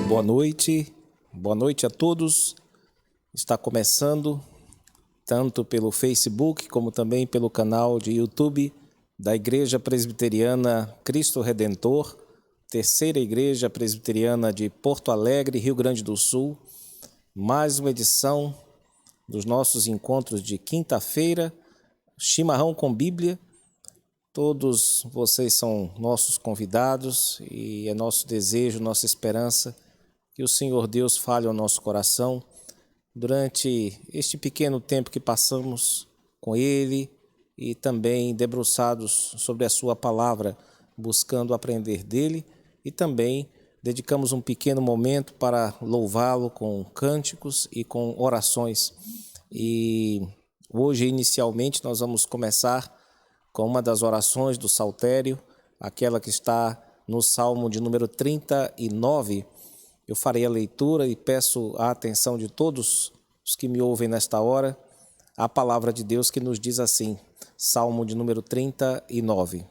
Boa noite a todos. Está começando, tanto pelo Facebook como também pelo canal de YouTube da Igreja Presbiteriana Cristo Redentor, terceira Igreja Presbiteriana de Porto Alegre, Rio Grande do Sul. Mais uma edição dos nossos encontros de quinta-feira, Chimarrão com Bíblia. Todos vocês são nossos convidados e é nosso desejo, nossa esperança que o Senhor Deus fale ao nosso coração durante este pequeno tempo que passamos com Ele e também debruçados sobre a Sua palavra, buscando aprender dEle, e também dedicamos um pequeno momento para louvá-lo com cânticos e com orações. E hoje, inicialmente, nós vamos começar com uma das orações do Saltério, aquela que está no Salmo de número 39. Eu farei a leitura e peço a atenção de todos os que me ouvem nesta hora, a palavra de Deus que nos diz assim, Salmo de número 39.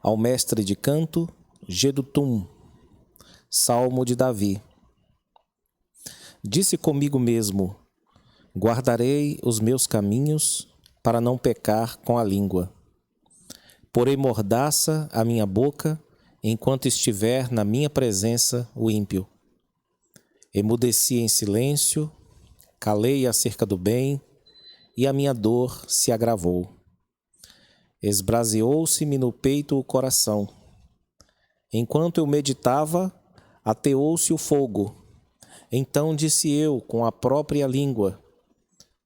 Ao mestre de canto, Jedutum, Salmo de Davi. Disse comigo mesmo, guardarei os meus caminhos para não pecar com a língua. Porei mordaça a minha boca enquanto estiver na minha presença o ímpio. Emudeci em silêncio, calei acerca do bem, e a minha dor se agravou. Esbraseou-se-me no peito o coração. Enquanto eu meditava, ateou-se o fogo. Então disse eu com a própria língua,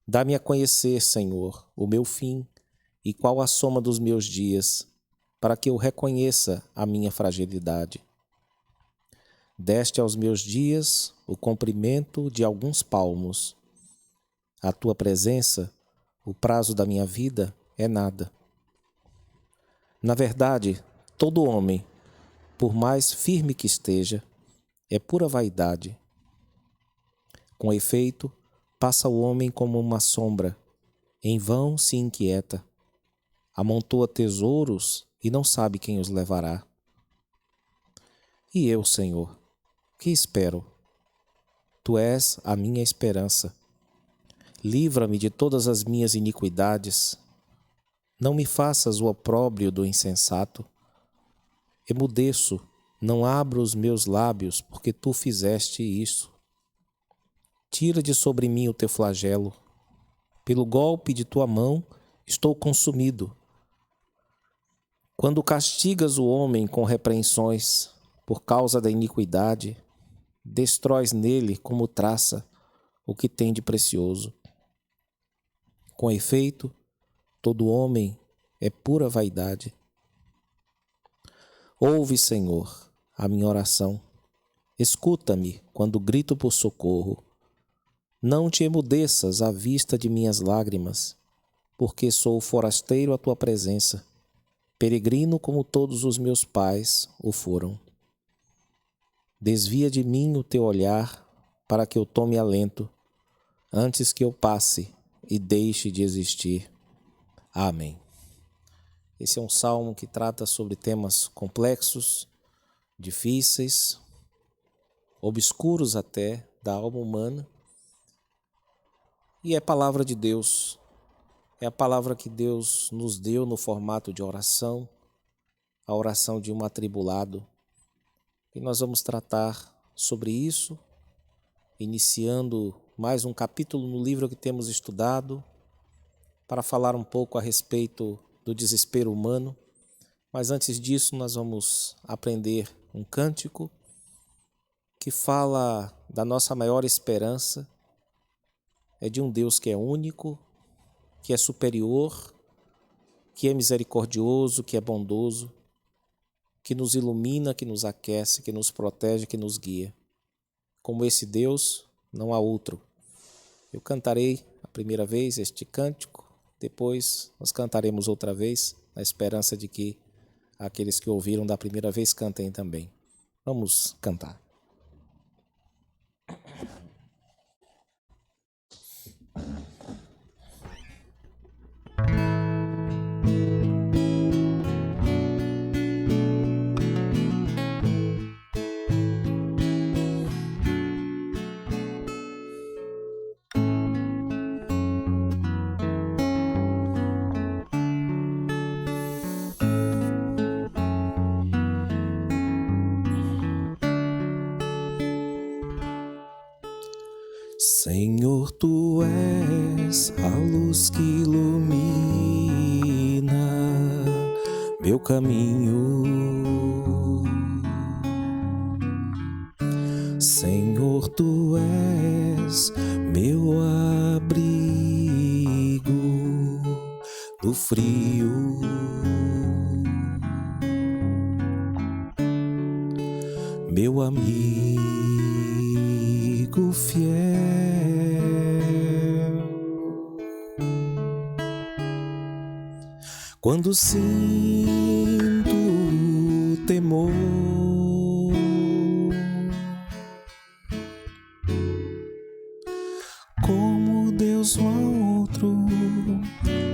dá-me a conhecer, Senhor, o meu fim e qual a soma dos meus dias, para que eu reconheça a minha fragilidade. Deste aos meus dias o comprimento de alguns palmos. A tua presença, o prazo da minha vida, é nada. Na verdade, todo homem, por mais firme que esteja, é pura vaidade. Com efeito, passa o homem como uma sombra, em vão se inquieta. Amontoa tesouros e não sabe quem os levará. E eu, Senhor, que espero? Tu és a minha esperança. Livra-me de todas as minhas iniquidades. Não me faças o opróbrio do insensato. Emudeço, não abro os meus lábios, porque tu fizeste isso. Tira de sobre mim o teu flagelo. Pelo golpe de tua mão estou consumido. Quando castigas o homem com repreensões por causa da iniquidade, destróis nele como traça o que tem de precioso. Com efeito, todo homem é pura vaidade. Ouve, Senhor, a minha oração. Escuta-me quando grito por socorro. Não te emudeças à vista de minhas lágrimas, porque sou forasteiro à tua presença, peregrino como todos os meus pais o foram. Desvia de mim o teu olhar para que eu tome alento, antes que eu passe e deixe de existir. Amém. Esse é um salmo que trata sobre temas complexos, difíceis, obscuros até, da alma humana. E é palavra de Deus, é a palavra que Deus nos deu no formato de oração, a oração de um atribulado. E nós vamos tratar sobre isso, iniciando mais um capítulo no livro que temos estudado, para falar um pouco a respeito do desespero humano. Mas antes disso, nós vamos aprender um cântico que fala da nossa maior esperança, é de um Deus que é único, que é superior, que é misericordioso, que é bondoso, que nos ilumina, que nos aquece, que nos protege, que nos guia. Como esse Deus, não há outro. Eu cantarei a primeira vez este cântico, depois nós cantaremos outra vez, na esperança de que aqueles que ouviram da primeira vez cantem também. Vamos cantar. Senhor, tu és a luz que ilumina meu caminho. Senhor, tu és meu abrigo no frio. Meu amigo fiel, quando sinto temor, como Deus não há outro,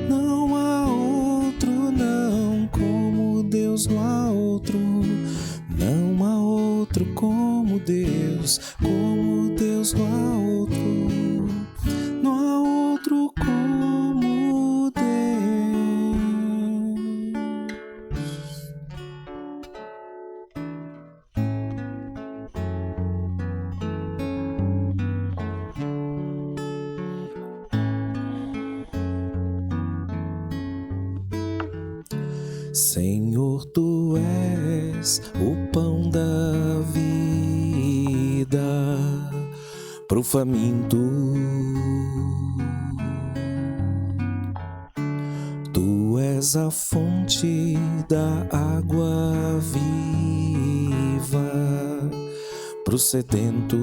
não há outro, não, como Deus não há outro. Não há outro como Deus não há outro, não há outro como Deus. Senhor, tu és o pão da vida pro faminto. Tu és a fonte da água viva pro sedento.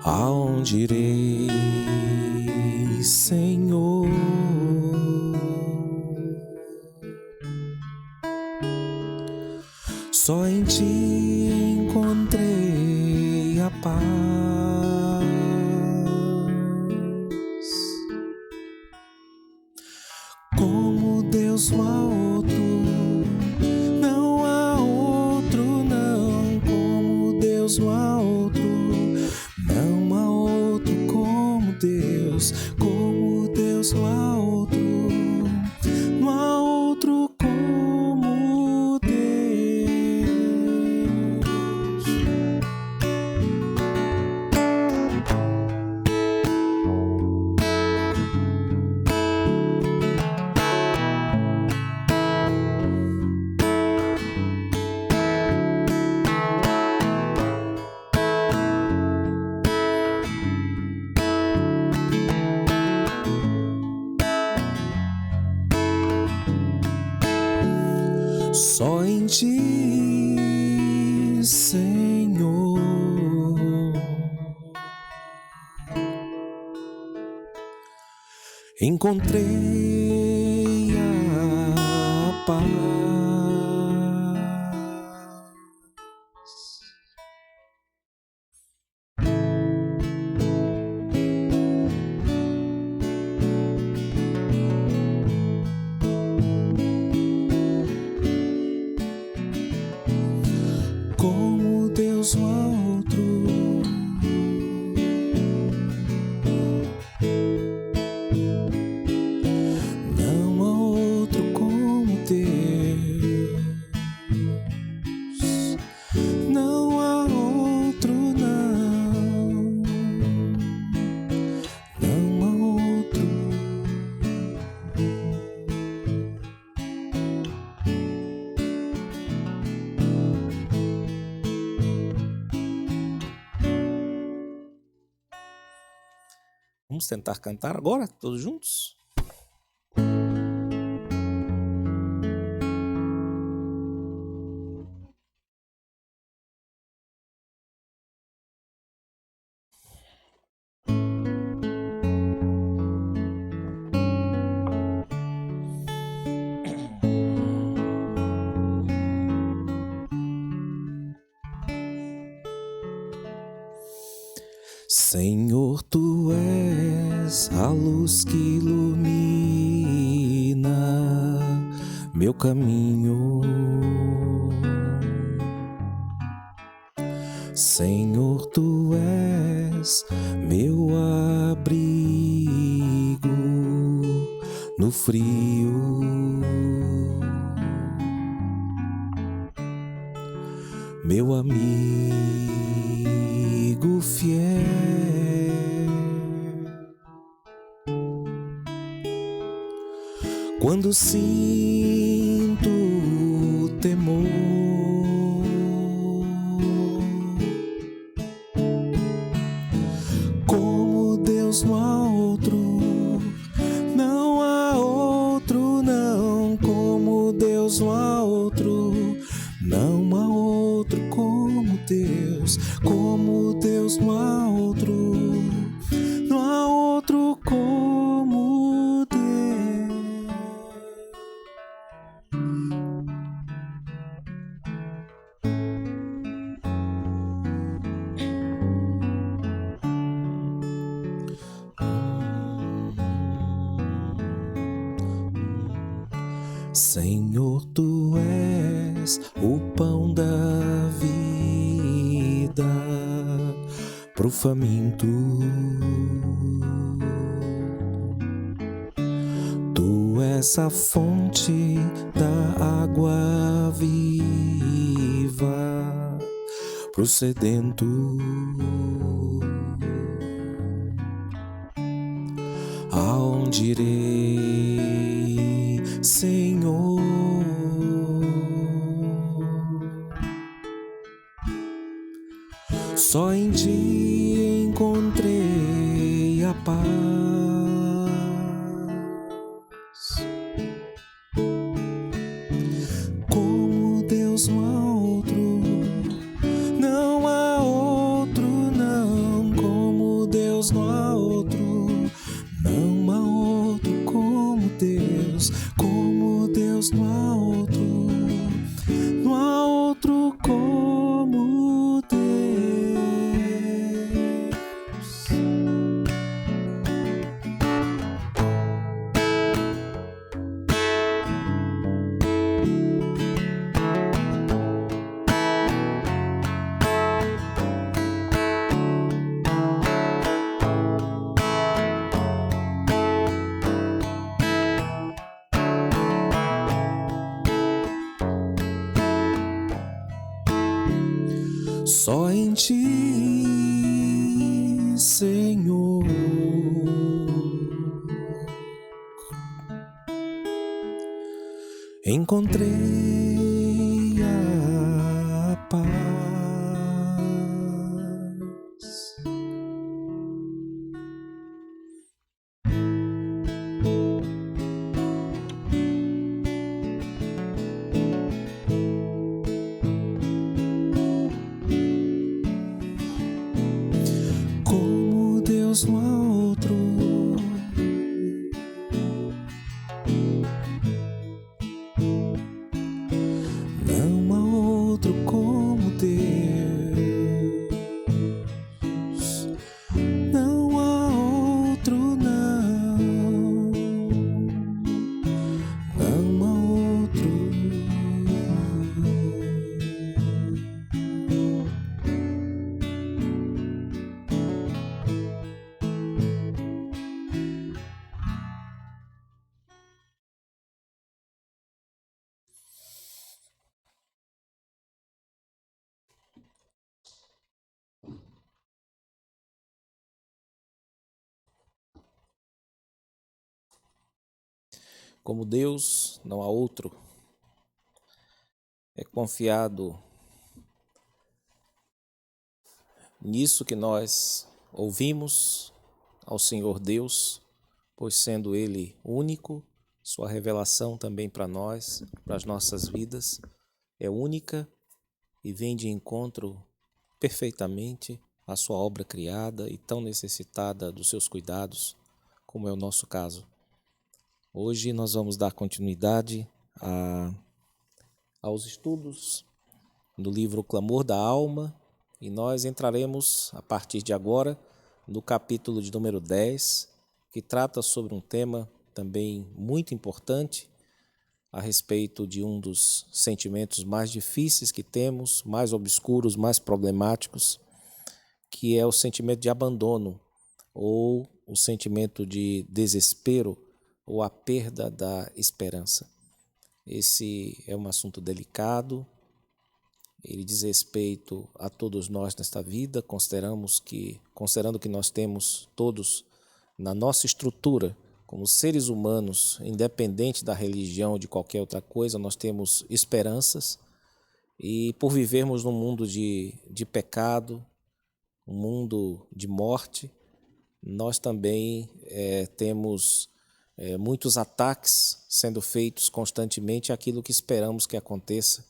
Aonde irei, Senhor? Só em ti encontrei a paz. Como Deus não há outro, não há outro, não. Como Deus não há outro, não há outro como Deus não há outro, não há outro como Deus. Só em ti, Senhor, encontrei a paz. Como Deus não há outro, não há outro como Deus, não há outro, não, não há outro. Vamos tentar cantar agora, todos juntos? Senhor, tu és a luz que ilumina meu caminho. Senhor, tu és meu abrigo no frio. meu amigo fiel. Quando sinto temor, como Deus não há outro, não há outro, não, como Deus não há outro, não há outro como Deus não há outro, não há outro como Deus. Senhor, Tu és o pão da vida pro faminto. Tu és a fonte da água viva pro sedento. Aonde irei, Senhor? Só em Ti encontrei a paz. Como Deus não há outro, não há outro, não. Como Deus não há outro, não há outro como Deus não há outro, não há outro como Deus. Só em Ti, Senhor, encontrei a paz. Como Deus não há outro, não há outro como Deus, não há outro, não, não há outro. Como Deus não há outro, é confiado nisso que nós ouvimos ao Senhor Deus, pois sendo Ele único, Sua revelação também para nós, para as nossas vidas, é única e vem de encontro perfeitamente à Sua obra criada e tão necessitada dos Seus cuidados, como é o nosso caso. Hoje nós vamos dar continuidade aos estudos do livro O Clamor da Alma e nós entraremos, a partir de agora, no capítulo de número 10, que trata sobre um tema também muito importante a respeito de um dos sentimentos mais difíceis que temos, mais obscuros, mais problemáticos, que é o sentimento de abandono ou o sentimento de desespero ou a perda da esperança. Esse é um assunto delicado, ele diz respeito a todos nós nesta vida, considerando que nós temos todos na nossa estrutura, como seres humanos, independente da religião ou de qualquer outra coisa, nós temos esperanças, e por vivermos num mundo de pecado, um mundo de morte, nós também temos muitos ataques sendo feitos constantemente àquilo que esperamos que aconteça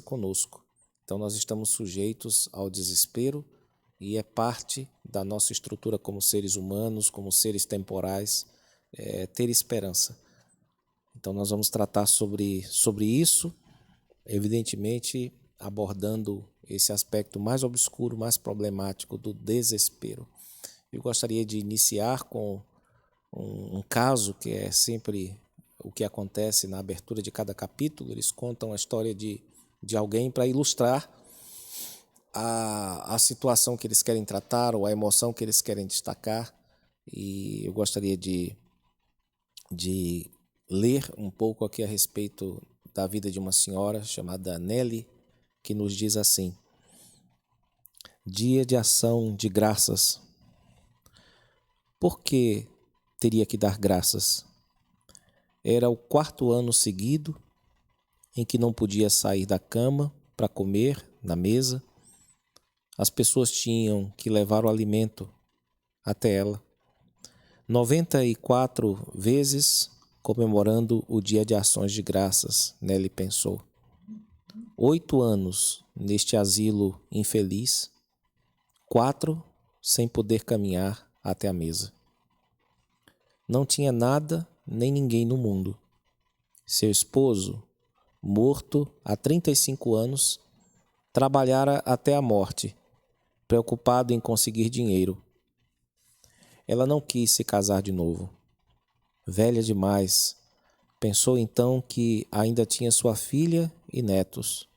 conosco. Então nós estamos sujeitos ao desespero e é parte da nossa estrutura como seres humanos, como seres temporais, ter esperança. Então nós vamos tratar sobre isso, evidentemente abordando esse aspecto mais obscuro, mais problemático do desespero. Eu gostaria de iniciar com um caso que é sempre o que acontece na abertura de cada capítulo. Eles contam a história de alguém para ilustrar a situação que eles querem tratar ou a emoção que eles querem destacar. E eu gostaria de ler um pouco aqui a respeito da vida de uma senhora chamada Nelly, que nos diz assim: Dia de ação de graças. Por que teria que dar graças? Era o 4º ano seguido em que não podia sair da cama para comer na mesa. As pessoas tinham que levar o alimento até ela. 94 vezes comemorando o Dia de Ações de Graças, Nelly pensou. 8 anos neste asilo infeliz, 4 sem poder caminhar até a mesa. Não tinha nada nem ninguém no mundo. Seu esposo, morto há 35 anos, trabalhara até a morte, preocupado em conseguir dinheiro. Ela não quis se casar de novo. Velha demais, pensou então que ainda tinha sua filha e netos.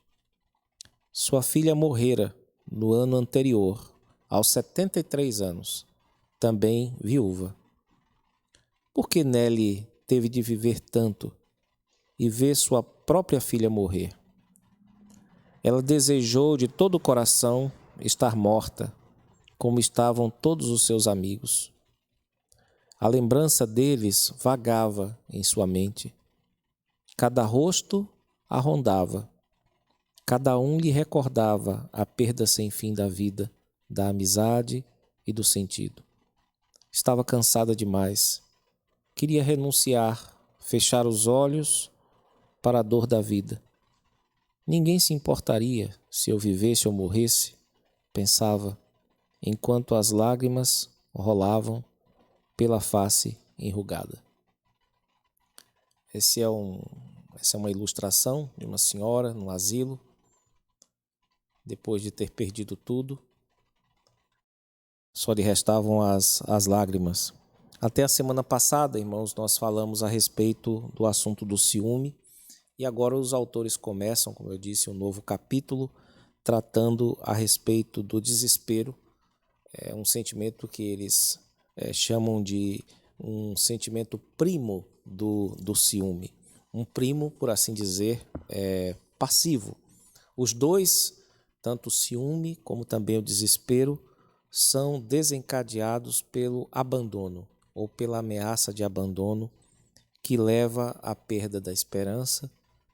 Sua filha morrera no ano anterior, aos 73 anos, também viúva. Por que Nelly teve de viver tanto e ver sua própria filha morrer? Ela desejou de todo o coração estar morta, como estavam todos os seus amigos. A lembrança deles vagava em sua mente. Cada rosto a rondava. Cada um lhe recordava a perda sem fim da vida, da amizade e do sentido. Estava cansada demais. Queria renunciar, fechar os olhos para a dor da vida. Ninguém se importaria se eu vivesse ou morresse, pensava, enquanto as lágrimas rolavam pela face enrugada. Essa é uma ilustração de uma senhora no asilo, depois de ter perdido tudo, só lhe restavam as lágrimas. Até a semana passada, irmãos, nós falamos a respeito do assunto do ciúme, e agora os autores começam, como eu disse, um novo capítulo, tratando a respeito do desespero. É um sentimento que eles chamam de um sentimento primo do ciúme. Um primo, por assim dizer, passivo. Os dois, tanto o ciúme como também o desespero, são desencadeados pelo abandono ou pela ameaça de abandono, que leva à perda da esperança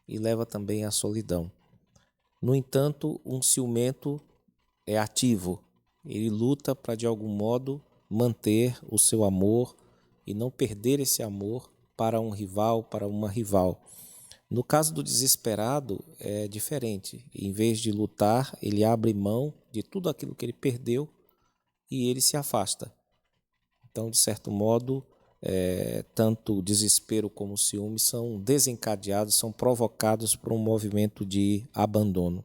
e leva também à solidão. No entanto, um ciumento é ativo. Ele luta para, de algum modo, manter o seu amor e não perder esse amor para um rival, para uma rival. No caso do desesperado, é diferente. Em vez de lutar, ele abre mão de tudo aquilo que ele perdeu e ele se afasta. Então, de certo modo, tanto o desespero como o ciúme são desencadeados, são provocados por um movimento de abandono.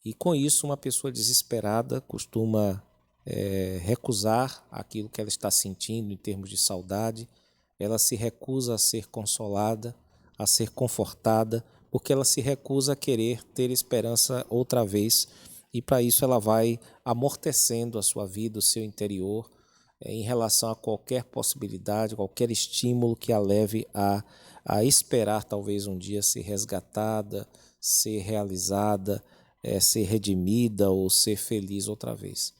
E com isso, uma pessoa desesperada costuma recusar aquilo que ela está sentindo em termos de saudade. Ela se recusa a ser consolada, a ser confortada, porque ela se recusa a querer ter esperança outra vez. E para isso ela vai amortecendo a sua vida, o seu interior, em relação a qualquer possibilidade, qualquer estímulo que a leve a esperar talvez um dia ser resgatada, ser realizada, ser redimida ou ser feliz outra vez.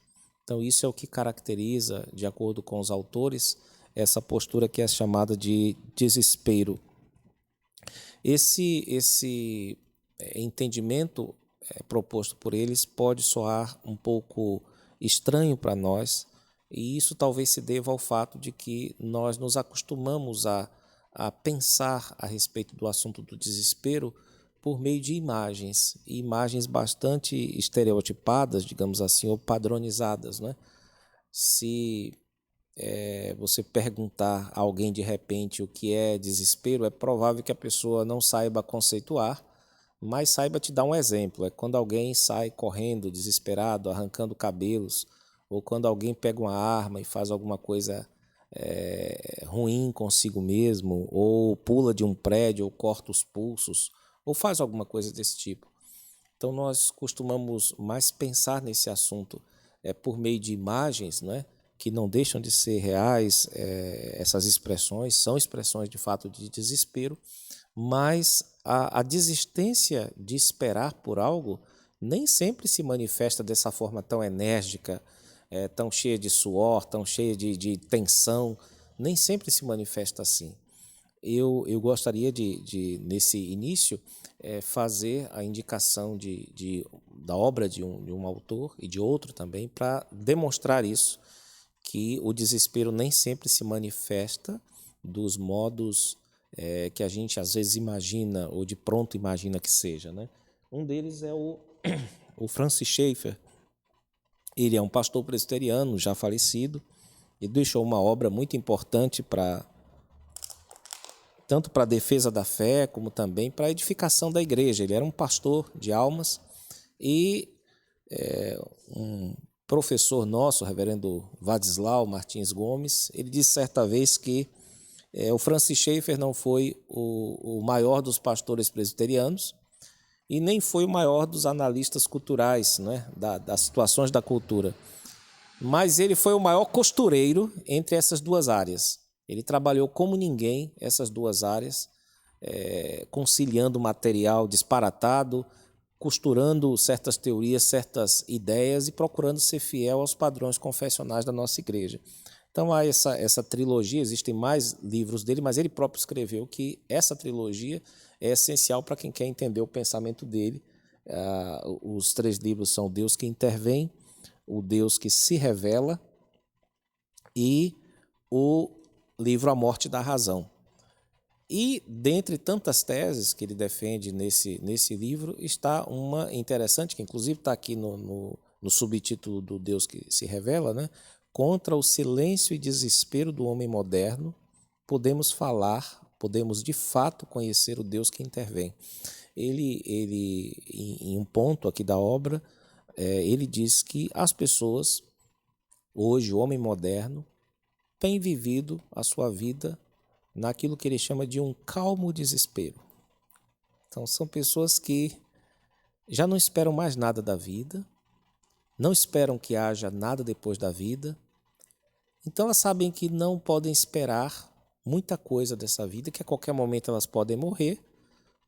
Então isso é o que caracteriza, de acordo com os autores, essa postura que é chamada de desespero. Esse entendimento proposto por eles pode soar um pouco estranho para nós, e isso talvez se deva ao fato de que nós nos acostumamos a pensar a respeito do assunto do desespero por meio de imagens, e imagens bastante estereotipadas, digamos assim, ou padronizadas, né? Se você perguntar a alguém de repente o que é desespero, é provável que a pessoa não saiba conceituar, mas saiba te dar um exemplo. É quando alguém sai correndo, desesperado, arrancando cabelos, ou quando alguém pega uma arma e faz alguma coisa ruim consigo mesmo, ou pula de um prédio, ou corta os pulsos, ou faz alguma coisa desse tipo. Então nós costumamos mais pensar nesse assunto por meio de imagens, né, que não deixam de ser reais. Essas expressões são expressões de fato de desespero, mas a desistência de esperar por algo nem sempre se manifesta dessa forma tão enérgica, tão cheia de suor, tão cheia de tensão, nem sempre se manifesta assim. Eu gostaria nesse início, fazer a indicação da obra de um autor e de outro também, para demonstrar isso, que o desespero nem sempre se manifesta dos modos que a gente às vezes imagina, ou de pronto imagina que seja, né? Um deles é o Francis Schaeffer. Ele é um pastor presbiteriano já falecido e deixou uma obra muito importante tanto para a defesa da fé, como também para a edificação da igreja. Ele era um pastor de almas e um professor nosso, o reverendo Vadislau Martins Gomes, ele disse certa vez que o Francis Schaeffer não foi o maior dos pastores presbiterianos e nem foi o maior dos analistas culturais, né, das situações da cultura, mas ele foi o maior costureiro entre essas duas áreas. Ele trabalhou como ninguém essas duas áreas, conciliando material disparatado, costurando certas teorias, certas ideias e procurando ser fiel aos padrões confessionais da nossa igreja. Então há essa trilogia, existem mais livros dele, mas ele próprio escreveu que essa trilogia é essencial para quem quer entender o pensamento dele. Os 3 livros são Deus que Intervém, o Deus que se Revela e o livro A Morte da Razão. E, dentre tantas teses que ele defende nesse livro, está uma interessante, que inclusive está aqui no subtítulo do Deus que se Revela, né? Contra o silêncio e desespero do homem moderno, podemos de fato conhecer o Deus que intervém. Ele em um ponto aqui da obra, ele diz que as pessoas, hoje, o homem moderno, tem vivido a sua vida naquilo que ele chama de um calmo desespero. Então, são pessoas que já não esperam mais nada da vida, não esperam que haja nada depois da vida, então elas sabem que não podem esperar muita coisa dessa vida, que a qualquer momento elas podem morrer,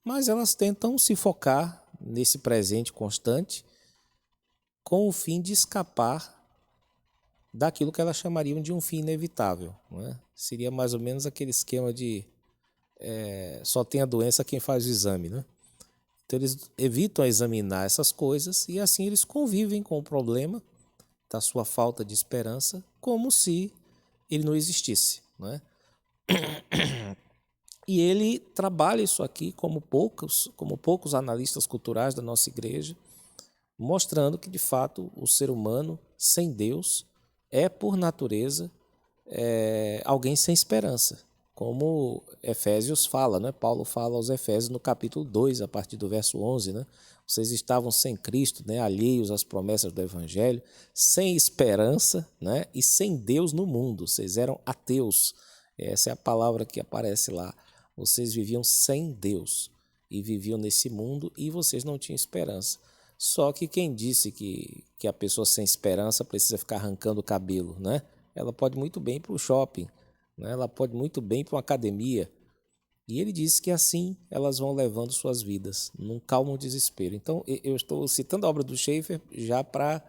mas elas tentam se focar nesse presente constante com o fim de escapar daquilo que elas chamariam de um fim inevitável, não é? Seria mais ou menos aquele esquema de só tem a doença quem faz o exame, né? Então eles evitam examinar essas coisas e assim eles convivem com o problema da sua falta de esperança como se ele não existisse, não é? E ele trabalha isso aqui como poucos analistas culturais da nossa igreja, mostrando que de fato o ser humano sem Deus é por natureza alguém sem esperança, como Efésios fala, né? Paulo fala aos Efésios no capítulo 2, a partir do verso 11, né? Vocês estavam sem Cristo, né? Alheios às promessas do Evangelho, sem esperança, né? E sem Deus no mundo, vocês eram ateus. Essa é a palavra que aparece lá. Vocês viviam sem Deus e viviam nesse mundo e vocês não tinham esperança. Só que quem disse que a pessoa sem esperança precisa ficar arrancando o cabelo, né? Ela pode muito bem ir para o shopping, né? Ela pode muito bem ir para uma academia, E ele disse que assim elas vão levando suas vidas, num calmo desespero. Então, eu estou citando a obra do Schaeffer já para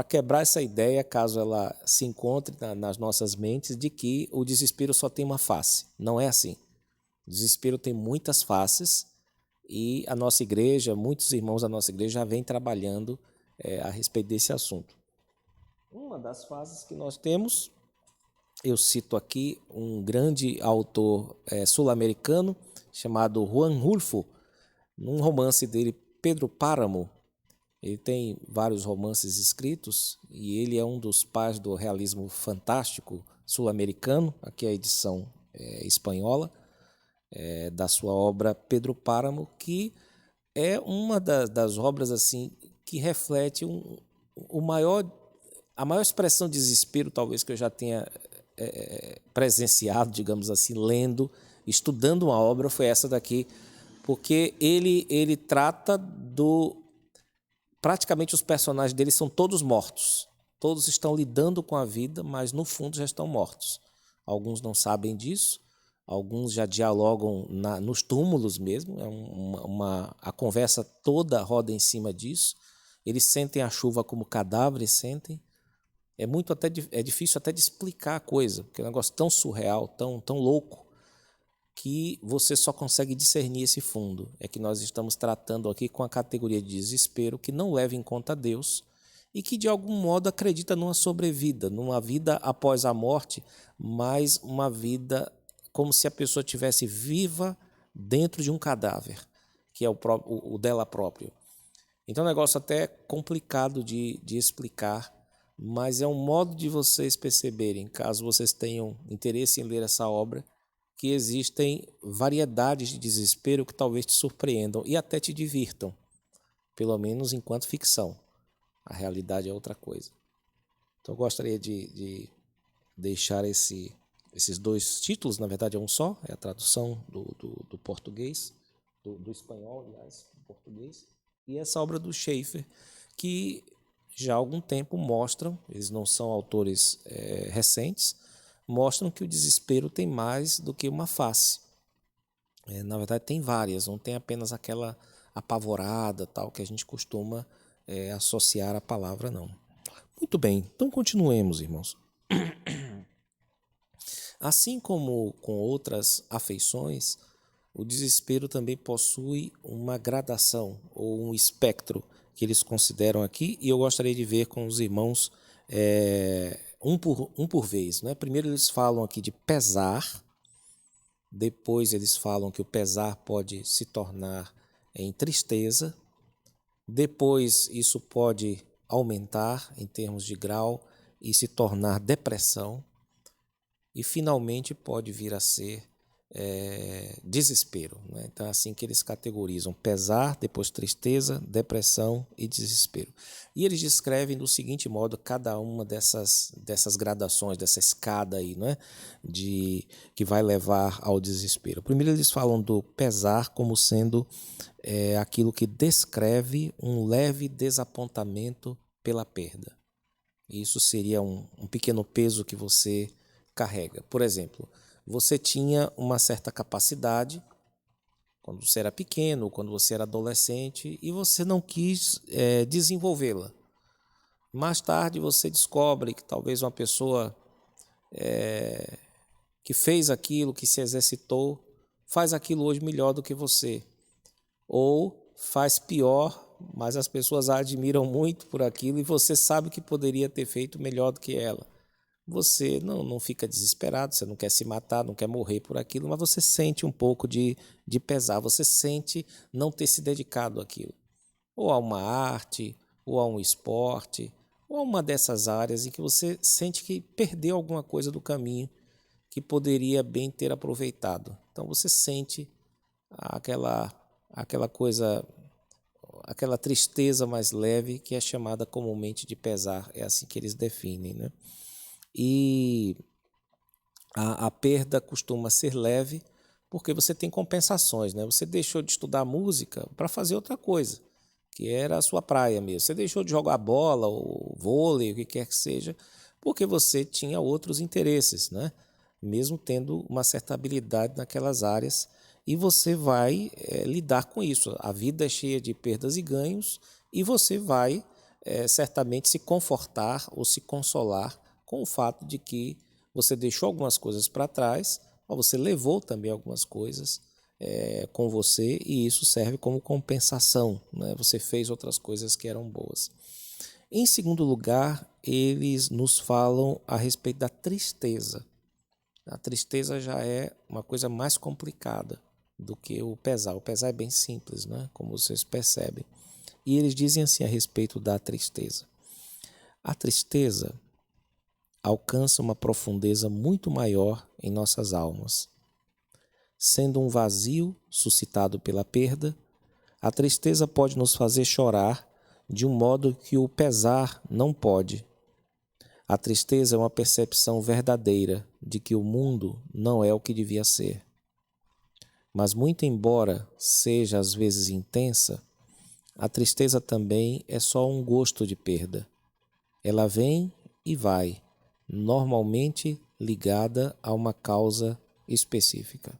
quebrar essa ideia, caso ela se encontre nas nossas mentes, de que o desespero só tem uma face. Não é assim. O desespero tem muitas faces e a nossa igreja, muitos irmãos da nossa igreja já vêm trabalhando a respeito desse assunto. Uma das fases que nós temos, eu cito aqui um grande autor sul-americano chamado Juan Rulfo, num romance dele, Pedro Páramo. Ele tem vários romances escritos e ele é um dos pais do realismo fantástico sul-americano, aqui é a edição espanhola, da sua obra Pedro Páramo, que é uma das obras assim que reflete a maior expressão de desespero talvez que eu já tenha presenciado, digamos assim, lendo, estudando uma obra, foi essa daqui, porque ele trata praticamente os personagens dele são todos mortos, todos estão lidando com a vida, mas no fundo já estão mortos. Alguns não sabem disso, alguns já dialogam nos túmulos mesmo, a conversa toda roda em cima disso. Eles sentem a chuva como cadáveres sentem. É difícil até de explicar a coisa, porque é um negócio tão surreal, tão louco, que você só consegue discernir esse fundo. É que nós estamos tratando aqui com a categoria de desespero que não leva em conta Deus e que de algum modo acredita numa sobrevida, numa vida após a morte, mas uma vida como se a pessoa estivesse viva dentro de um cadáver, que é o dela próprio. Então é um negócio até complicado de explicar, mas é um modo de vocês perceberem, caso vocês tenham interesse em ler essa obra, que existem variedades de desespero que talvez te surpreendam e até te divirtam, pelo menos enquanto ficção. A realidade é outra coisa. Então eu gostaria de deixar esses dois títulos, na verdade é um só, é a tradução do português, do espanhol, aliás, do português, e essa obra do Schaeffer, que já há algum tempo mostram, eles não são autores recentes, mostram que o desespero tem mais do que uma face. Na verdade, tem várias, não tem apenas aquela apavorada, tal, que a gente costuma associar à palavra, não. Muito bem, então continuemos, irmãos. Assim como com outras afeições, o desespero também possui uma gradação ou um espectro que eles consideram aqui, e eu gostaria de ver com os irmãos um por vez. Né? Primeiro eles falam aqui de pesar, depois eles falam que o pesar pode se tornar em tristeza, depois isso pode aumentar em termos de grau e se tornar depressão, e finalmente pode vir a ser desespero. Né? Então é assim que eles categorizam: pesar, depois tristeza, depressão e desespero. E eles descrevem do seguinte modo cada uma dessas gradações, dessa escada aí, né? Que vai levar ao desespero. Primeiro eles falam do pesar como sendo aquilo que descreve um leve desapontamento pela perda. Isso seria um pequeno peso que você carrega. Por exemplo, você tinha uma certa capacidade quando você era pequeno, quando você era adolescente, e você não quis desenvolvê-la. Mais tarde você descobre que talvez uma pessoa que fez aquilo, que se exercitou, faz aquilo hoje melhor do que você. Ou faz pior, mas as pessoas a admiram muito por aquilo e você sabe que poderia ter feito melhor do que ela. Você não fica desesperado, você não quer se matar, não quer morrer por aquilo, mas você sente um pouco de pesar, você sente não ter se dedicado àquilo. Ou a uma arte, ou a um esporte, ou a uma dessas áreas em que você sente que perdeu alguma coisa do caminho que poderia bem ter aproveitado. Então você sente aquela coisa, aquela tristeza mais leve que é chamada comumente de pesar, é assim que eles definem, né? E a perda costuma ser leve porque você tem compensações, né? Você deixou de estudar música para fazer outra coisa, que era a sua praia mesmo. Você deixou de jogar bola ou vôlei, o que quer que seja, porque você tinha outros interesses, né? mesmo tendo uma certa habilidade naquelas áreas, e você vai lidar com isso. A vida é cheia de perdas e ganhos, e você vai certamente se confortar ou se consolar com o fato de que você deixou algumas coisas para trás, mas você levou também algumas coisas com você, e isso serve como compensação, né? Você fez outras coisas que eram boas. Em segundo lugar, eles nos falam a respeito da tristeza. A tristeza já é uma coisa mais complicada do que o pesar. O pesar é bem simples, né? Como vocês percebem. E eles dizem assim a respeito da tristeza. A tristeza alcança uma profundeza muito maior em nossas almas. Sendo um vazio suscitado pela perda, a tristeza pode nos fazer chorar de um modo que o pesar não pode. A tristeza é uma percepção verdadeira de que o mundo não é o que devia ser. Mas muito embora seja às vezes intensa, a tristeza também é só um gosto de perda. Ela vem e vai, normalmente ligada a uma causa específica.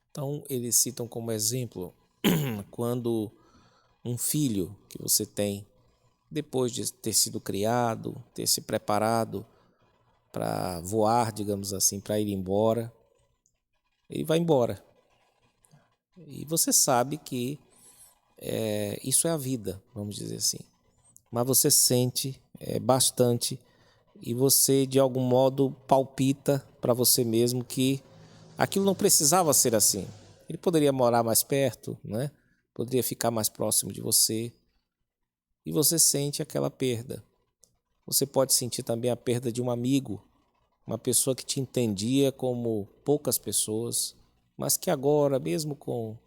Então, eles citam como exemplo quando um filho que você tem, depois de ter sido criado, ter se preparado para voar, digamos assim, para ir embora, ele vai embora. E você sabe que isso é a vida, vamos dizer assim. Mas você sente bastante e você, de algum modo, palpita para você mesmo que aquilo não precisava ser assim. Ele poderia morar mais perto, né? Poderia ficar mais próximo de você. E você sente aquela perda. Você pode sentir também a perda de um amigo, uma pessoa que te entendia como poucas pessoas, mas que agora, mesmo com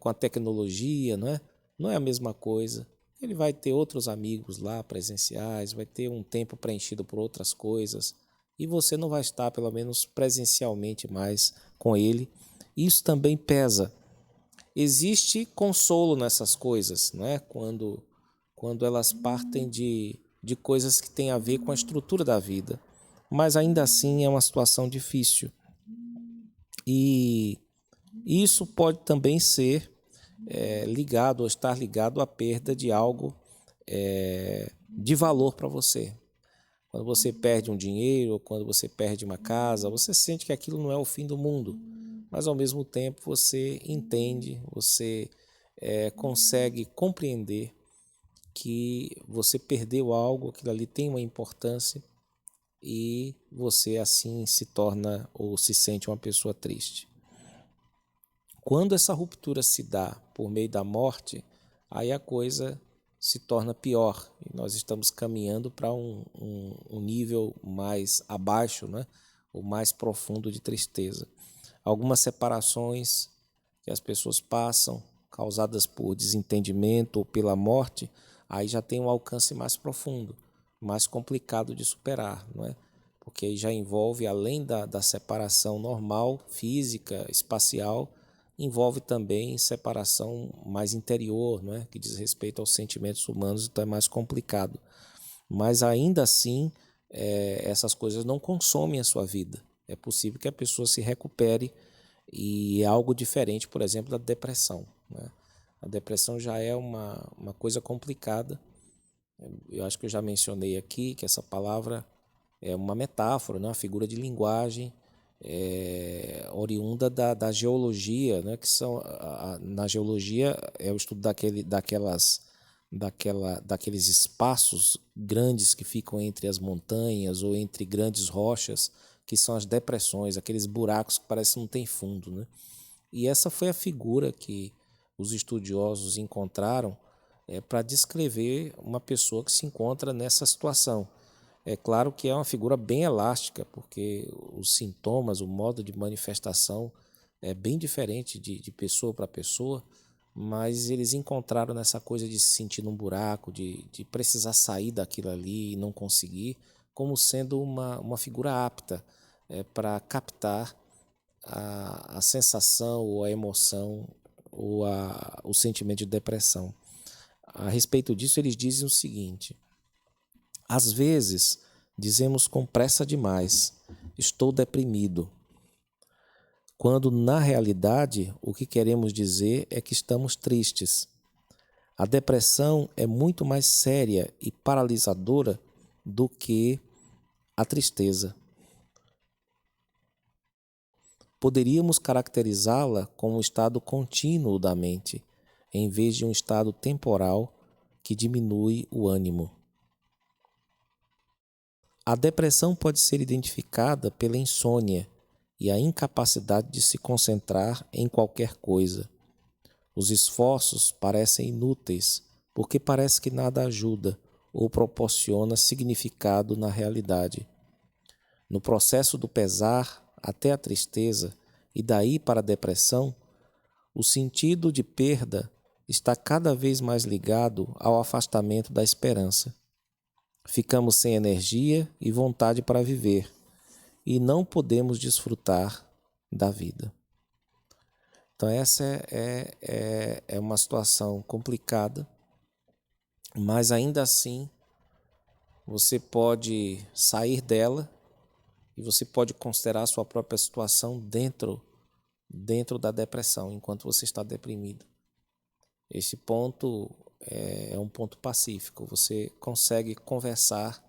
a tecnologia, não é a mesma coisa. Ele vai ter outros amigos lá presenciais, vai ter um tempo preenchido por outras coisas, e você não vai estar, pelo menos presencialmente, mais com ele. Isso também pesa. Existe consolo nessas coisas, né? Quando elas partem de coisas que têm a ver com a estrutura da vida. Mas ainda assim é uma situação difícil. E isso pode também ser ligado ou estar ligado à perda de algo de valor para você. Quando você perde um dinheiro, ou quando você perde uma casa, você sente que aquilo não é o fim do mundo. Mas ao mesmo tempo você entende, você consegue compreender que você perdeu algo, aquilo ali tem uma importância, e você assim se torna ou se sente uma pessoa triste. Quando essa ruptura se dá por meio da morte, aí a coisa se torna pior. E nós estamos caminhando para um nível mais abaixo, né? Ou mais profundo de tristeza. Algumas separações que as pessoas passam, causadas por desentendimento ou pela morte, aí já tem um alcance mais profundo, mais complicado de superar, não é? Porque aí já envolve, além da separação normal, física, espacial, envolve também separação mais interior, não é? Que diz respeito aos sentimentos humanos, então é mais complicado. Mas ainda assim, essas coisas não consomem a sua vida. É possível que a pessoa se recupere, e é algo diferente, por exemplo, da depressão, né? A depressão já é uma coisa complicada. Eu acho que eu já mencionei aqui que essa palavra é uma metáfora, né? Uma figura de linguagem oriunda da geologia, né? Que são, na geologia é o estudo daqueles espaços grandes que ficam entre as montanhas ou entre grandes rochas, que são as depressões, aqueles buracos que parecem que não tem fundo, né? E essa foi a figura que os estudiosos encontraram para descrever uma pessoa que se encontra nessa situação. É claro que é uma figura bem elástica, porque os sintomas, o modo de manifestação é bem diferente de pessoa para pessoa, mas eles encontraram nessa coisa de se sentir num buraco, de precisar sair daquilo ali e não conseguir, como sendo uma figura apta para captar a sensação ou a emoção ou o sentimento de depressão. A respeito disso, eles dizem o seguinte: às vezes, dizemos com pressa demais, estou deprimido, quando na realidade o que queremos dizer é que estamos tristes. A depressão é muito mais séria e paralisadora do que a tristeza. Poderíamos caracterizá-la como um estado contínuo da mente, em vez de um estado temporal que diminui o ânimo. A depressão pode ser identificada pela insônia e a incapacidade de se concentrar em qualquer coisa. Os esforços parecem inúteis, porque parece que nada ajuda ou proporciona significado na realidade. No processo do pesar até a tristeza e daí para a depressão, o sentido de perda está cada vez mais ligado ao afastamento da esperança. Ficamos sem energia e vontade para viver e não podemos desfrutar da vida. Então essa é uma situação complicada, mas ainda assim você pode sair dela e você pode considerar a sua própria situação dentro da depressão, enquanto você está deprimido. Esse ponto é um ponto pacífico. Você consegue conversar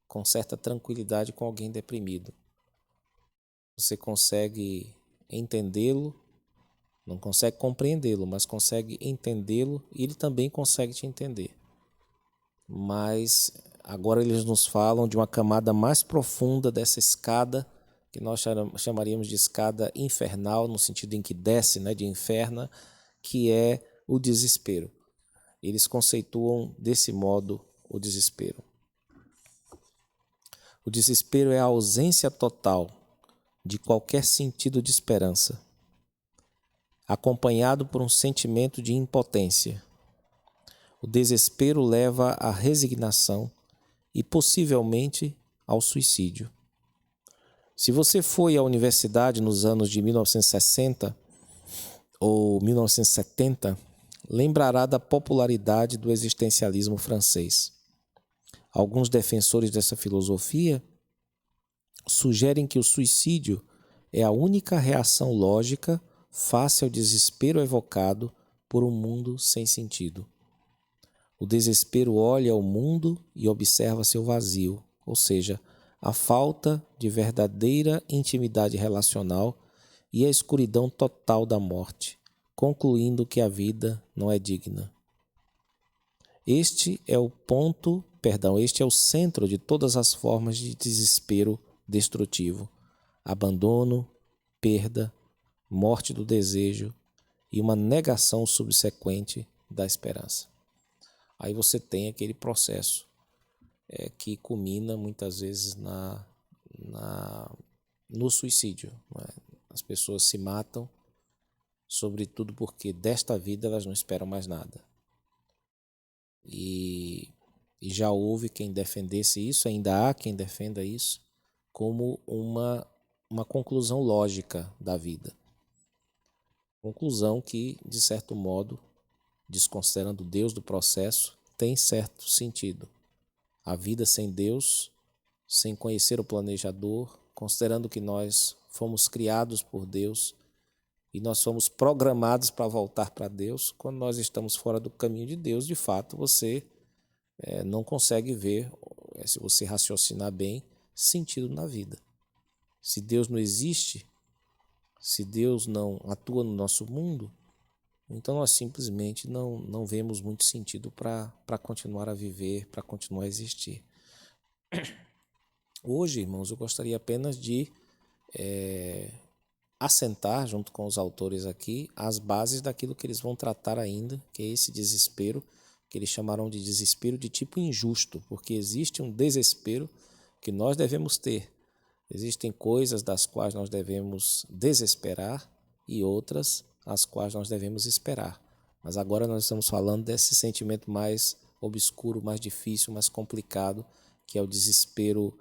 com certa tranquilidade com alguém deprimido. Você consegue entendê-lo, não consegue compreendê-lo, mas consegue entendê-lo e ele também consegue te entender. Mas agora eles nos falam de uma camada mais profunda dessa escada, que nós chamaríamos de escada infernal, no sentido em que desce, de inferno, que é o desespero. Eles conceituam desse modo o desespero. O desespero é a ausência total de qualquer sentido de esperança, acompanhado por um sentimento de impotência. O desespero leva à resignação e possivelmente ao suicídio. Se você foi à universidade nos anos de 1960 ou 1970, lembrará da popularidade do existencialismo francês. Alguns defensores dessa filosofia sugerem que o suicídio é a única reação lógica face ao desespero evocado por um mundo sem sentido. O desespero olha ao mundo e observa seu vazio, ou seja, a falta de verdadeira intimidade relacional e a escuridão total da morte, concluindo que a vida não é digna. Este é o centro de todas as formas de desespero destrutivo: abandono, perda, morte do desejo e uma negação subsequente da esperança. Aí você tem aquele processo que culmina muitas vezes no suicídio. As pessoas se matam, sobretudo porque desta vida elas não esperam mais nada. E já houve quem defendesse isso, ainda há quem defenda isso, como uma conclusão lógica da vida. Conclusão que, de certo modo, desconsiderando Deus do processo, tem certo sentido. A vida sem Deus, sem conhecer o planejador, considerando que nós fomos criados por Deus e nós fomos programados para voltar para Deus, quando nós estamos fora do caminho de Deus, de fato, você não consegue ver, se você raciocinar bem, sentido na vida. Se Deus não existe, se Deus não atua no nosso mundo, então nós simplesmente não vemos muito sentido para continuar a viver, para continuar a existir. Hoje, irmãos, eu gostaria apenas de assentar, junto com os autores aqui, as bases daquilo que eles vão tratar ainda, que é esse desespero, que eles chamarão de desespero de tipo injusto, porque existe um desespero que nós devemos ter. Existem coisas das quais nós devemos desesperar e outras as quais nós devemos esperar. Mas agora nós estamos falando desse sentimento mais obscuro, mais difícil, mais complicado, que é o desespero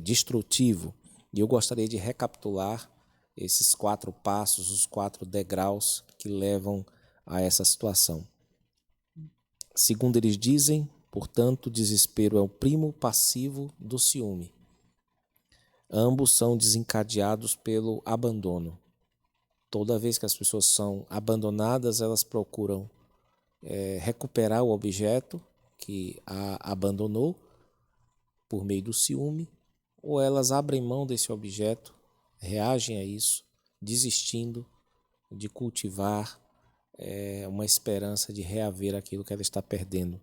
destrutivo. E eu gostaria de recapitular esses 4 passos, os 4 degraus que levam a essa situação. Segundo eles dizem, portanto, o desespero é o primo passivo do ciúme. ambos são desencadeados pelo abandono. Toda vez que as pessoas são abandonadas, elas procuram recuperar o objeto que a abandonou por meio do ciúme, ou elas abrem mão desse objeto, reagem a isso, desistindo de cultivar uma esperança de reaver aquilo que ela está perdendo.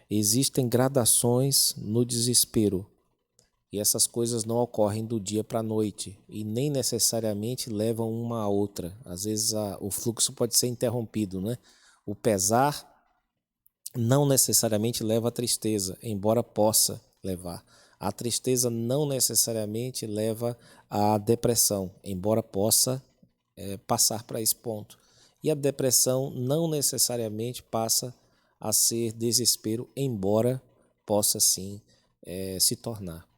Existem gradações no desespero, e essas coisas não ocorrem do dia para a noite e nem necessariamente levam uma a outra. Às vezes o fluxo pode ser interrompido, né? O pesar não necessariamente leva à tristeza, embora possa levar. A tristeza não necessariamente leva à depressão, embora possa passar para esse ponto. E a depressão não necessariamente passa a ser desespero, embora possa sim se tornar.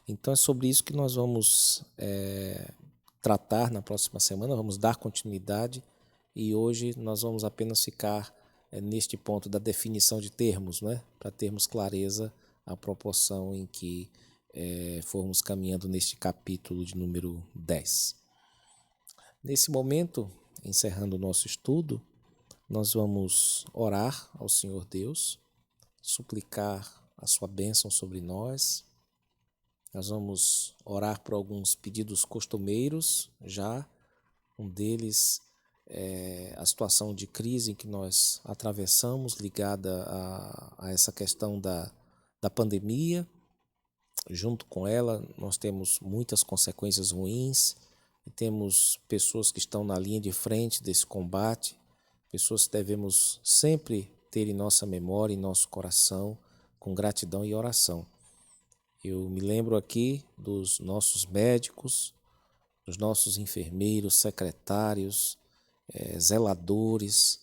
Então é sobre isso que nós vamos tratar na próxima semana, vamos dar continuidade, e hoje nós vamos apenas ficar neste ponto da definição de termos, né? Para termos clareza a proporção em que formos caminhando neste capítulo de número 10. Nesse momento, encerrando o nosso estudo, nós vamos orar ao Senhor Deus, suplicar a sua bênção sobre nós. Nós vamos orar por alguns pedidos costumeiros já. Um deles é a situação de crise em que nós atravessamos, ligada a essa questão da pandemia. Junto com ela, nós temos muitas consequências ruins, e temos pessoas que estão na linha de frente desse combate, pessoas que devemos sempre ter em nossa memória, em nosso coração, com gratidão e oração. Eu me lembro aqui dos nossos médicos, dos nossos enfermeiros, secretários, zeladores,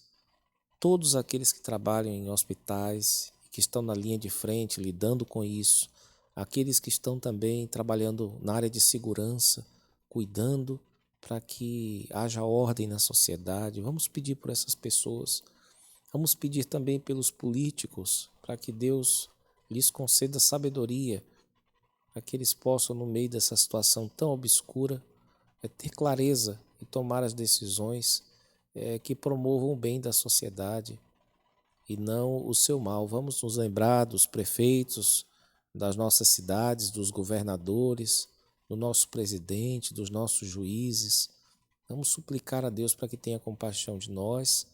todos aqueles que trabalham em hospitais, que estão na linha de frente lidando com isso, aqueles que estão também trabalhando na área de segurança, cuidando para que haja ordem na sociedade. Vamos pedir por essas pessoas. Vamos pedir também pelos políticos, para que Deus lhes conceda sabedoria, para que eles possam, no meio dessa situação tão obscura, ter clareza e tomar as decisões que promovam o bem da sociedade e não o seu mal. Vamos nos lembrar dos prefeitos, das nossas cidades, dos governadores, do nosso presidente, dos nossos juízes. Vamos suplicar a Deus para que tenha compaixão de nós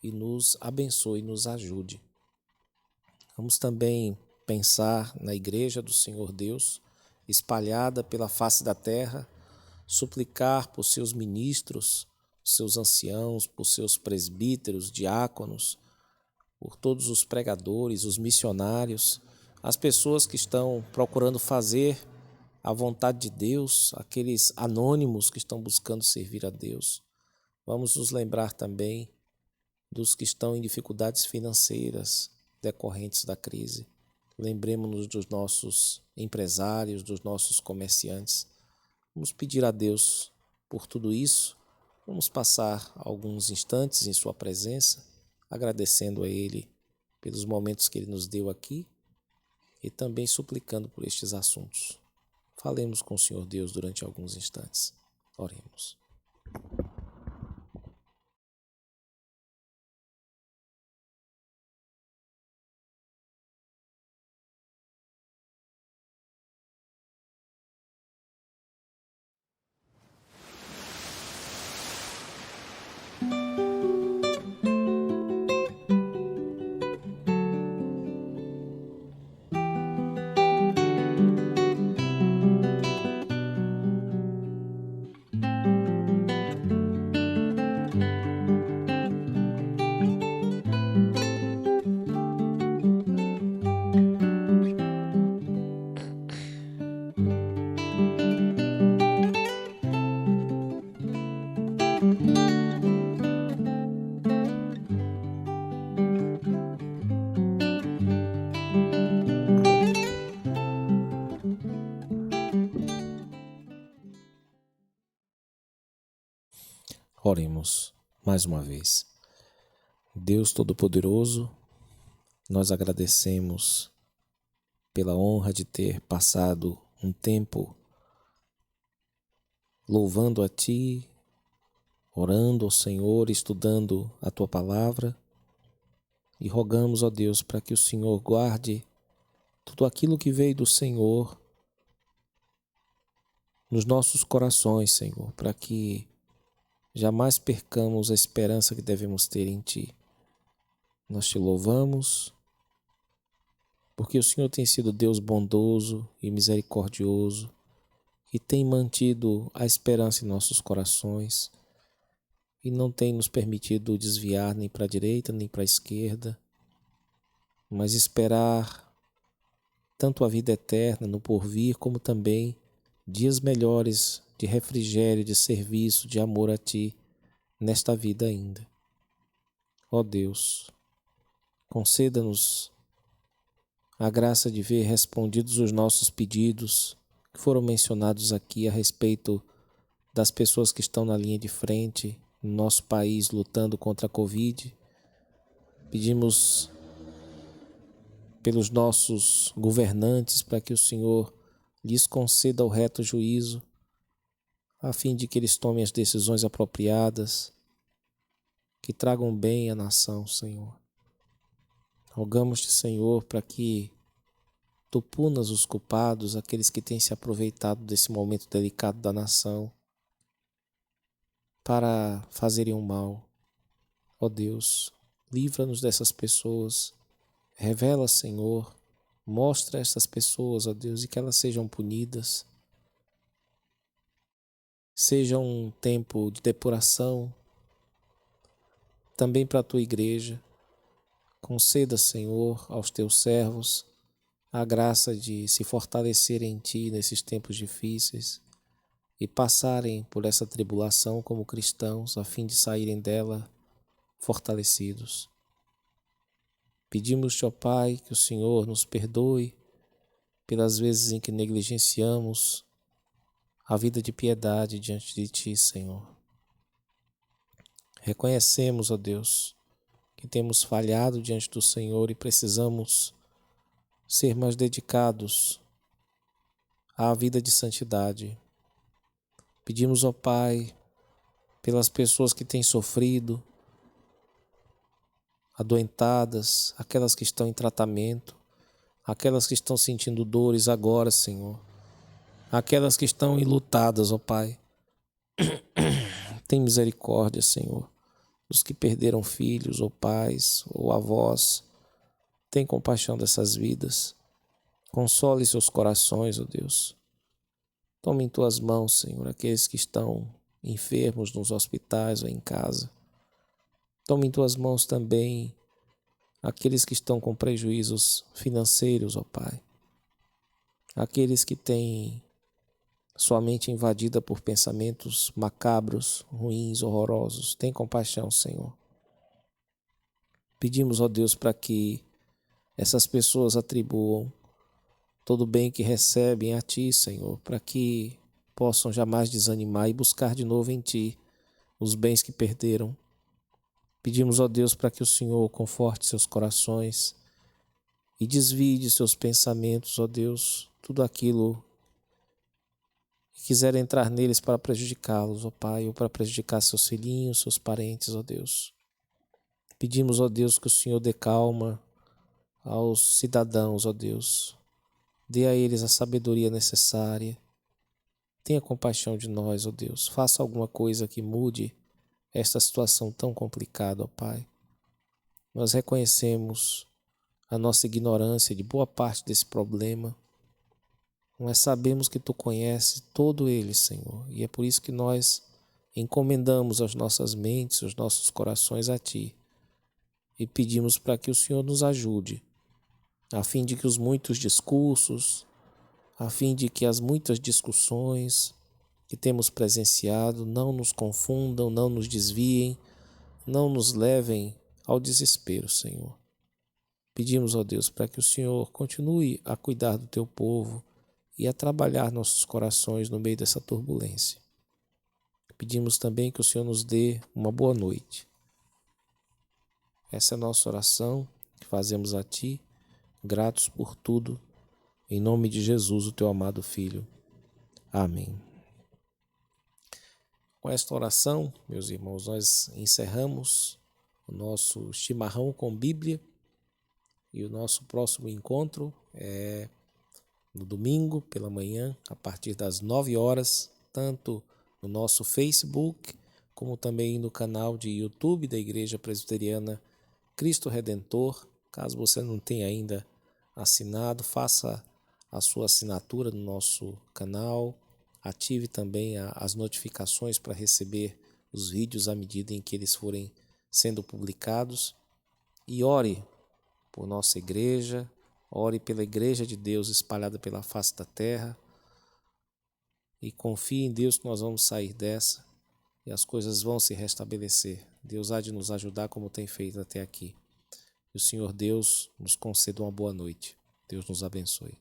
e nos abençoe e nos ajude. Vamos também pensar na Igreja do Senhor Deus, espalhada pela face da terra, suplicar por seus ministros, seus anciãos, por seus presbíteros, diáconos, por todos os pregadores, os missionários, as pessoas que estão procurando fazer a vontade de Deus, aqueles anônimos que estão buscando servir a Deus. Vamos nos lembrar também dos que estão em dificuldades financeiras decorrentes da crise. Lembremos-nos dos nossos empresários, dos nossos comerciantes. Vamos pedir a Deus por tudo isso. Vamos passar alguns instantes em sua presença, agradecendo a Ele pelos momentos que Ele nos deu aqui e também suplicando por estes assuntos. Falemos com o Senhor Deus durante alguns instantes. Oremos. Oremos mais uma vez. Deus Todo-Poderoso, nós agradecemos pela honra de ter passado um tempo louvando a Ti, orando ao Senhor, estudando a Tua palavra e rogamos, ó Deus, para que o Senhor guarde tudo aquilo que veio do Senhor nos nossos corações, Senhor, para que jamais percamos a esperança que devemos ter em Ti. Nós Te louvamos, porque o Senhor tem sido Deus bondoso e misericordioso, e tem mantido a esperança em nossos corações, e não tem nos permitido desviar nem para a direita nem para a esquerda, mas esperar tanto a vida eterna no porvir, como também dias melhores de refrigério, de serviço, de amor a Ti, nesta vida ainda. Ó Deus, conceda-nos a graça de ver respondidos os nossos pedidos que foram mencionados aqui a respeito das pessoas que estão na linha de frente no nosso país lutando contra a Covid. Pedimos pelos nossos governantes para que o Senhor lhes conceda o reto juízo, a fim de que eles tomem as decisões apropriadas, que tragam bem à nação, Senhor. Rogamos-te, Senhor, para que Tu punas os culpados, aqueles que têm se aproveitado desse momento delicado da nação para fazerem o mal. Ó Deus, livra-nos dessas pessoas. Revela, Senhor, mostra essas pessoas, ó Deus, e que elas sejam punidas. Seja um tempo de depuração também para a Tua igreja. Conceda, Senhor, aos Teus servos a graça de se fortalecer em Ti nesses tempos difíceis e passarem por essa tribulação como cristãos, a fim de saírem dela fortalecidos. Pedimos-te, ó Pai, que o Senhor nos perdoe pelas vezes em que negligenciamos a vida de piedade diante de Ti, Senhor. Reconhecemos, ó Deus, que temos falhado diante do Senhor e precisamos ser mais dedicados à vida de santidade. Pedimos, ó Pai, pelas pessoas que têm sofrido, adoentadas, aquelas que estão em tratamento, aquelas que estão sentindo dores agora, Senhor, aquelas que estão enlutadas, ó Pai. Tem misericórdia, Senhor, dos que perderam filhos, ou pais, ou avós. Tem compaixão dessas vidas. Console seus corações, ó Deus. Tome em Tuas mãos, Senhor, aqueles que estão enfermos nos hospitais ou em casa. Tome em Tuas mãos também aqueles que estão com prejuízos financeiros, ó Pai. Aqueles que têm sua mente invadida por pensamentos macabros, ruins, horrorosos. Tem compaixão, Senhor. Pedimos, ó Deus, para que essas pessoas atribuam todo o bem que recebem a Ti, Senhor, para que possam jamais desanimar e buscar de novo em Ti os bens que perderam. Pedimos, ó Deus, para que o Senhor conforte seus corações e desvie de seus pensamentos, ó Deus, tudo aquilo que quiser entrar neles para prejudicá-los, ó Pai, ou para prejudicar seus filhinhos, seus parentes, ó Deus. Pedimos, ó Deus, que o Senhor dê calma aos cidadãos, ó Deus. Dê a eles a sabedoria necessária. Tenha compaixão de nós, ó Deus. Faça alguma coisa que mude esta situação tão complicada, ó Pai. Nós reconhecemos a nossa ignorância de boa parte desse problema, mas sabemos que Tu conheces todo ele, Senhor, e é por isso que nós encomendamos as nossas mentes, os nossos corações a Ti e pedimos para que o Senhor nos ajude, a fim de que os muitos discursos, a fim de que as muitas discussões que temos presenciado não nos confundam, não nos desviem, não nos levem ao desespero, Senhor. Pedimos, ó Deus, para que o Senhor continue a cuidar do Teu povo e a trabalhar nossos corações no meio dessa turbulência. Pedimos também que o Senhor nos dê uma boa noite. Essa é a nossa oração que fazemos a Ti, gratos por tudo, em nome de Jesus, o Teu amado Filho. Amém. Com esta oração, meus irmãos, nós encerramos o nosso chimarrão com Bíblia e o nosso próximo encontro é no domingo pela manhã, a partir das 9 horas, tanto no nosso Facebook, como também no canal de YouTube da Igreja Presbiteriana Cristo Redentor. Caso você não tenha ainda assinado, faça a sua assinatura no nosso canal, ative também as notificações para receber os vídeos à medida em que eles forem sendo publicados e ore por nossa igreja, ore pela igreja de Deus espalhada pela face da terra e confie em Deus que nós vamos sair dessa e as coisas vão se restabelecer. Deus há de nos ajudar como tem feito até aqui. E o Senhor Deus nos conceda uma boa noite. Deus nos abençoe.